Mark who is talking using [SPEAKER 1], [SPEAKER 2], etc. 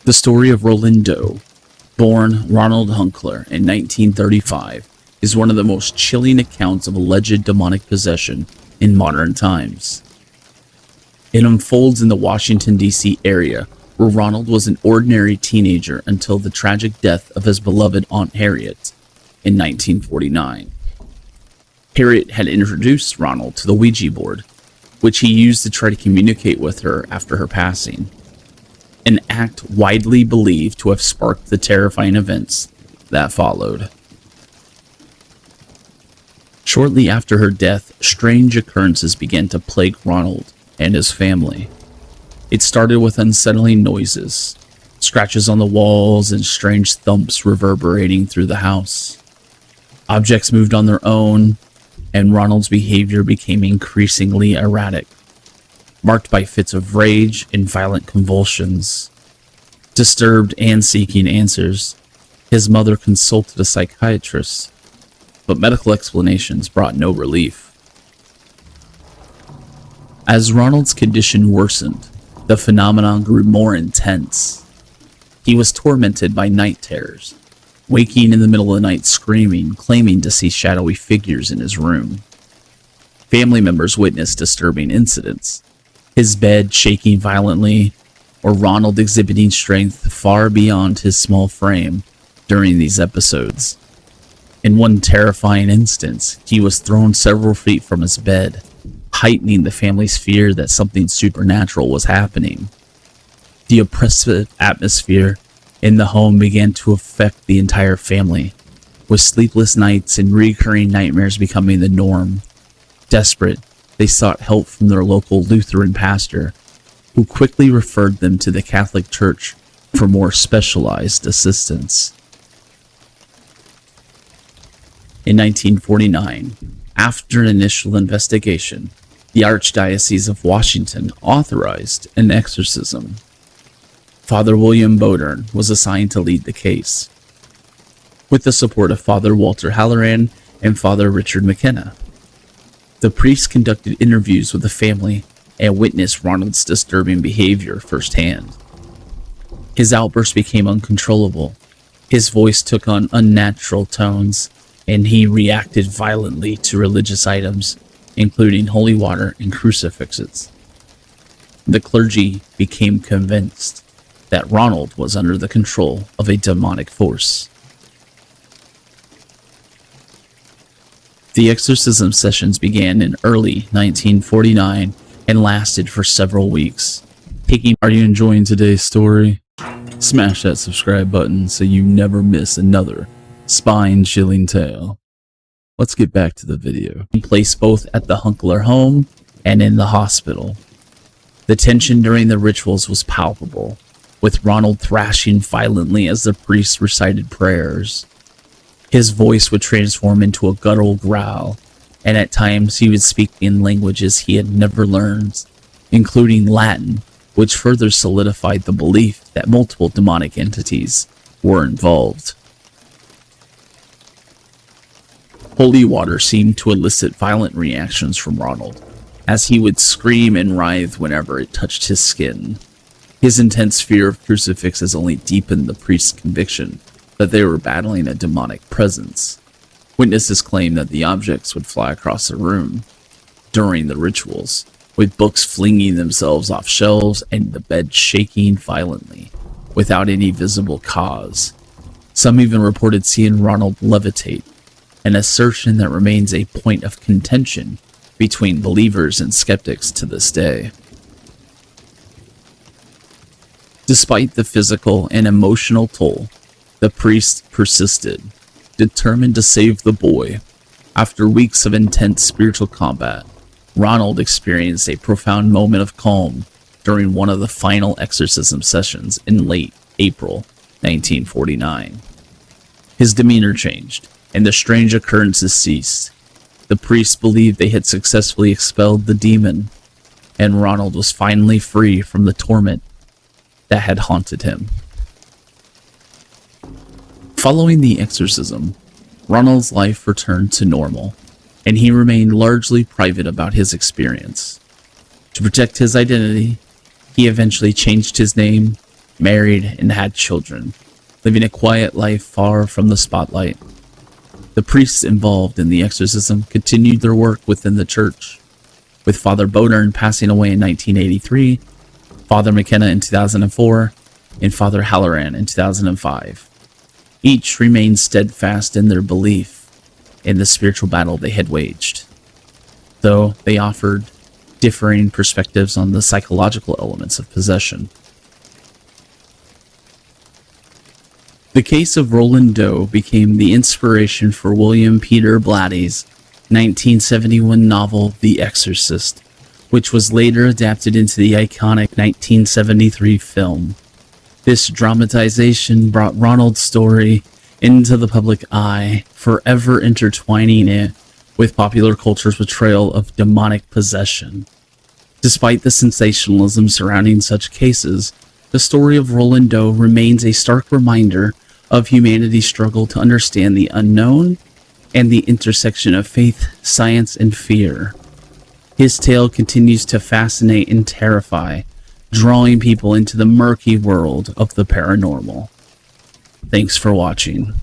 [SPEAKER 1] The story of Roland Doe, born Ronald Hunkler in 1935, is one of the most chilling accounts of alleged demonic possession in modern times. It unfolds in the Washington, D.C. area, where Ronald was an ordinary teenager until the tragic death of his beloved Aunt Harriet in 1949. Harriet had introduced Ronald to the Ouija board, which he used to try to communicate with her after her passing, an act widely believed to have sparked the terrifying events that followed. Shortly after her death, strange occurrences began to plague Ronald and his family. It started with unsettling noises, scratches on the walls, and strange thumps reverberating through the house. Objects moved on their own, and Ronald's behavior became increasingly erratic, marked by fits of rage and violent convulsions. Disturbed and seeking answers, his mother consulted a psychiatrist, but medical explanations brought no relief. As Ronald's condition worsened, the phenomenon grew more intense. He was tormented by night terrors, waking in the middle of the night screaming, claiming to see shadowy figures in his room. Family members witnessed disturbing incidents, his bed shaking violently, or Ronald exhibiting strength far beyond his small frame during these episodes. In one terrifying instance, he was thrown several feet from his bed, heightening the family's fear that something supernatural was happening. The oppressive atmosphere in the home began to affect the entire family, with sleepless nights and recurring nightmares becoming the norm. Desperate, they sought help from their local Lutheran pastor, who quickly referred them to the Catholic Church for more specialized assistance. In 1949, after an initial investigation, the Archdiocese of Washington authorized an exorcism. Father William Bowdern was assigned to lead the case, with the support of Father Walter Halloran and Father Richard McKenna. The priest conducted interviews with the family and witnessed Ronald's disturbing behavior firsthand. His outbursts became uncontrollable, his voice took on unnatural tones, and he reacted violently to religious items, including holy water and crucifixes. The clergy became convinced that Ronald was under the control of a demonic force. The exorcism sessions began in early 1949 and lasted for several weeks. Are you enjoying today's story? Smash that subscribe button so you never miss another spine-chilling tale. Let's get back to the video. Placed both at the Hunkler home and in the hospital. The tension during the rituals was palpable, with Ronald thrashing violently as the priest recited prayers. His voice would transform into a guttural growl, and at times he would speak in languages he had never learned, including Latin, which further solidified the belief that multiple demonic entities were involved. Holy water seemed to elicit violent reactions from Ronald, as he would scream and writhe whenever it touched his skin. His intense fear of crucifixes only deepened the priest's conviction that they were battling a demonic presence. Witnesses claimed that the objects would fly across the room during the rituals, with books flinging themselves off shelves and the bed shaking violently, without any visible cause. Some even reported seeing Ronald levitate, an assertion that remains a point of contention between believers and skeptics to this day. Despite the physical and emotional toll, the priest persisted, determined to save the boy. After weeks of intense spiritual combat, Ronald experienced a profound moment of calm during one of the final exorcism sessions in late April 1949. His demeanor changed, and the strange occurrences ceased. The priests believed they had successfully expelled the demon, and Ronald was finally free from the torment that had haunted him. Following the exorcism, Ronald's life returned to normal, and he remained largely private about his experience. To protect his identity, he eventually changed his name, married, and had children, living a quiet life far from the spotlight. The priests involved in the exorcism continued their work within the church, with Father Bowdern passing away in 1983, Father McKenna in 2004, and Father Halloran in 2005. Each remained steadfast in their belief in the spiritual battle they had waged, though they offered differing perspectives on the psychological elements of possession. The case of Roland Doe became the inspiration for William Peter Blatty's 1971 novel The Exorcist, which was later adapted into the iconic 1973 film. This dramatization brought Ronald's story into the public eye, forever intertwining it with popular culture's portrayal of demonic possession. Despite the sensationalism surrounding such cases, the story of Roland Doe remains a stark reminder of humanity's struggle to understand the unknown and the intersection of faith, science, and fear. His tale continues to fascinate and terrify, drawing people into the murky world of the paranormal. Thanks for watching.